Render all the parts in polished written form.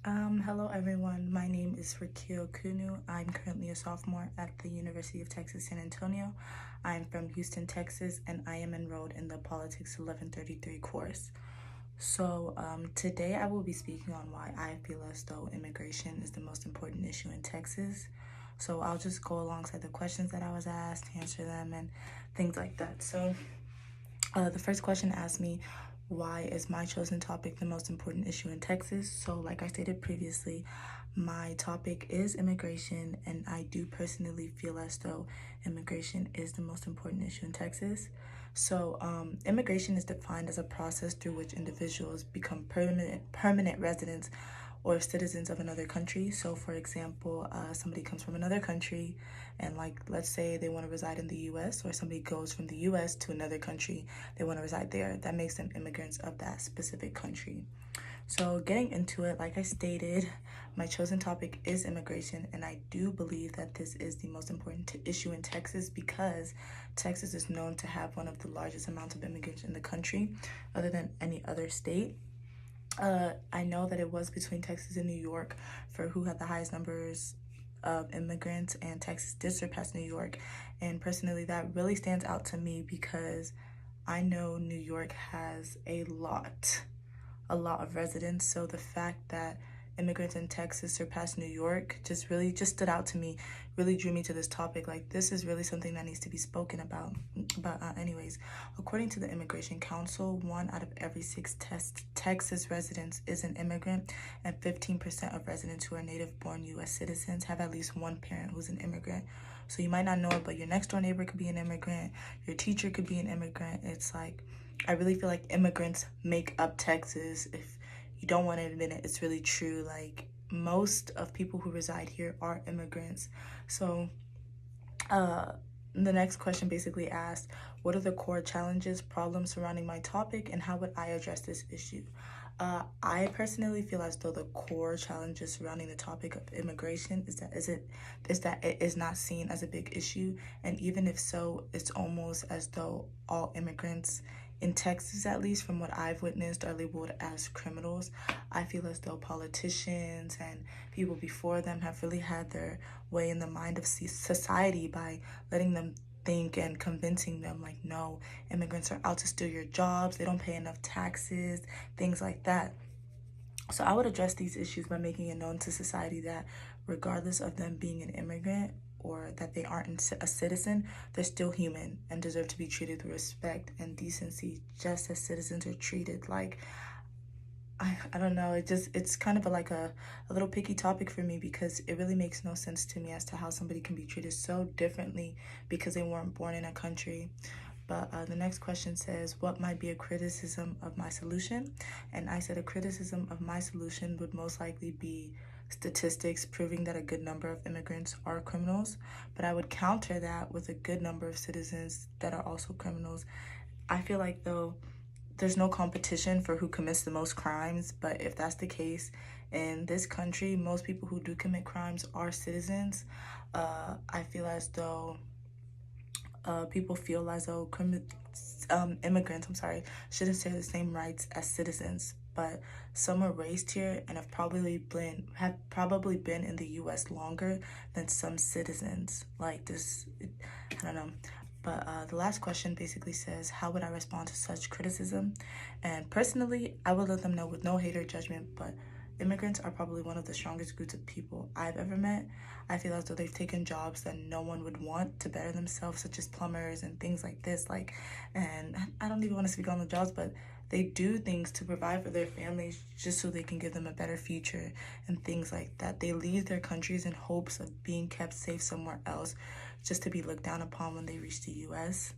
Hello everyone. My name is Rakil Kunu. I'm currently a sophomore at the University of Texas San Antonio. I'm from Houston, Texas, and I am enrolled in the Politics 1133 course. Today I will be speaking on why I feel as though immigration is the most important issue in Texas. So I'll just go alongside the questions that I was asked, answer them, and things like that. The first question asked me, why is my chosen topic the most important issue in Texas? So, like I stated previously, my topic is immigration, and I do personally feel as though immigration is the most important issue in Texas. Immigration is defined as a process through which individuals become permanent residents or citizens of another country. So, for example, somebody comes from another country, and let's say they want to reside in the U.S., or somebody goes from the U.S. to another country, they want to reside there. That makes them immigrants of that specific country. So, getting into it, like I stated, my chosen topic is immigration, and I do believe that this is the most important issue in Texas because Texas is known to have one of the largest amounts of immigrants in the country, other than any other state. I know that it was between Texas and New York for who had the highest numbers of immigrants, and Texas did surpass New York. And personally, that really stands out to me because I know New York has a lot of residents. So the fact that immigrants in Texas surpassed New York just stood out to me, really drew me to this topic. Like, this is really something that needs to be spoken about. Anyways, according to the Immigration Council, 1 out of every 6 Texas residents is an immigrant, and 15% of residents who are native-born U.S. citizens have at least one parent who's an immigrant. So you might not know it, but your next-door neighbor could be an immigrant, your teacher could be an immigrant. It's like, I really feel like immigrants make up Texas. If you don't want to admit it, it's really true. Like, most of people who reside here are immigrants. So, the next question basically asked, what are the core challenges, problems surrounding my topic, and how would I address this issue? I personally feel as though the core challenges surrounding the topic of immigration is that it is not seen as a big issue, and even if so, it's almost as though all immigrants in Texas, at least from what I've witnessed, are labeled as criminals. I feel as though politicians and people before them have really had their way in the mind of society by letting them think and convincing them, like, no, immigrants are out to steal your jobs, they don't pay enough taxes, things like that. So I would address these issues by making it known to society that regardless of them being an immigrant or that they aren't a citizen, they're still human and deserve to be treated with respect and decency, just as citizens are treated. Like, I don't know, it's kind of a little picky topic for me because it really makes no sense to me as to how somebody can be treated so differently because they weren't born in a country. But the next question says, what might be a criticism of my solution? And I said a criticism of my solution would most likely be statistics proving that a good number of immigrants are criminals. But I would counter that with a good number of citizens that are also criminals. I feel like, though, there's no competition for who commits the most crimes, but if that's the case, in this country, most people who do commit crimes are citizens. I feel as though people feel as though immigrants, shouldn't share the same rights as citizens. But some are raised here and have probably been in the U.S. longer than some citizens. Like this, I don't know. But the last question basically says, how would I respond to such criticism? And personally, I would let them know with no hate or judgment, but immigrants are probably one of the strongest groups of people I've ever met. I feel as though they've taken jobs that no one would want to better themselves, such as plumbers and things like this. And I don't even want to speak on the jobs, but they do things to provide for their families just so they can give them a better future and things like that. They leave their countries in hopes of being kept safe somewhere else just to be looked down upon when they reach the U.S.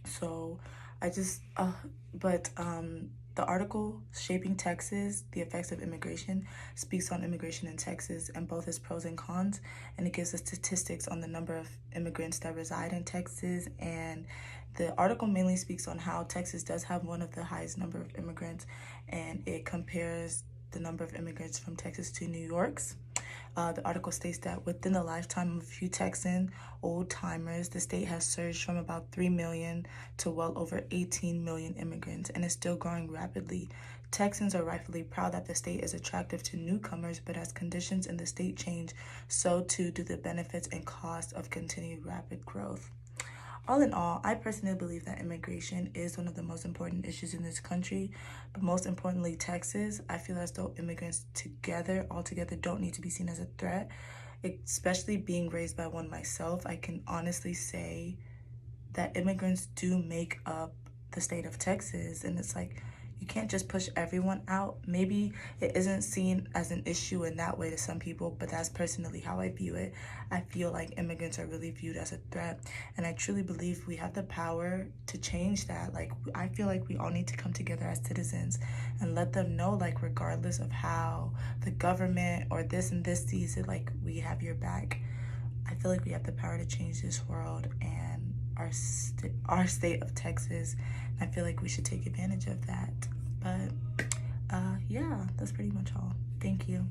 So I just, the article Shaping Texas, The Effects of Immigration speaks on immigration in Texas and both its pros and cons, and it gives us statistics on the number of immigrants that reside in Texas. And the article mainly speaks on how Texas does have one of the highest number of immigrants, and it compares the number of immigrants from Texas to New York's. The article states that within the lifetime of a few Texan old-timers, the state has surged from about 3 million to well over 18 million immigrants and is still growing rapidly. Texans are rightfully proud that the state is attractive to newcomers, but as conditions in the state change, so too do the benefits and costs of continued rapid growth. All in all, I personally believe that immigration is one of the most important issues in this country, but most importantly, Texas. I feel as though immigrants altogether, don't need to be seen as a threat, especially being raised by one myself. I can honestly say that immigrants do make up the state of Texas, and it's like you can't just push everyone out. Maybe it isn't seen as an issue in that way to some people, but that's personally how I view it. I feel like immigrants are really viewed as a threat, and I truly believe we have the power to change that. Like, I feel like we all need to come together as citizens and let them know, like, regardless of how the government or this and this sees it, like, we have your back. I feel like we have the power to change this world and our state of Texas. I feel like we should take advantage of that. But yeah, that's pretty much all. Thank you.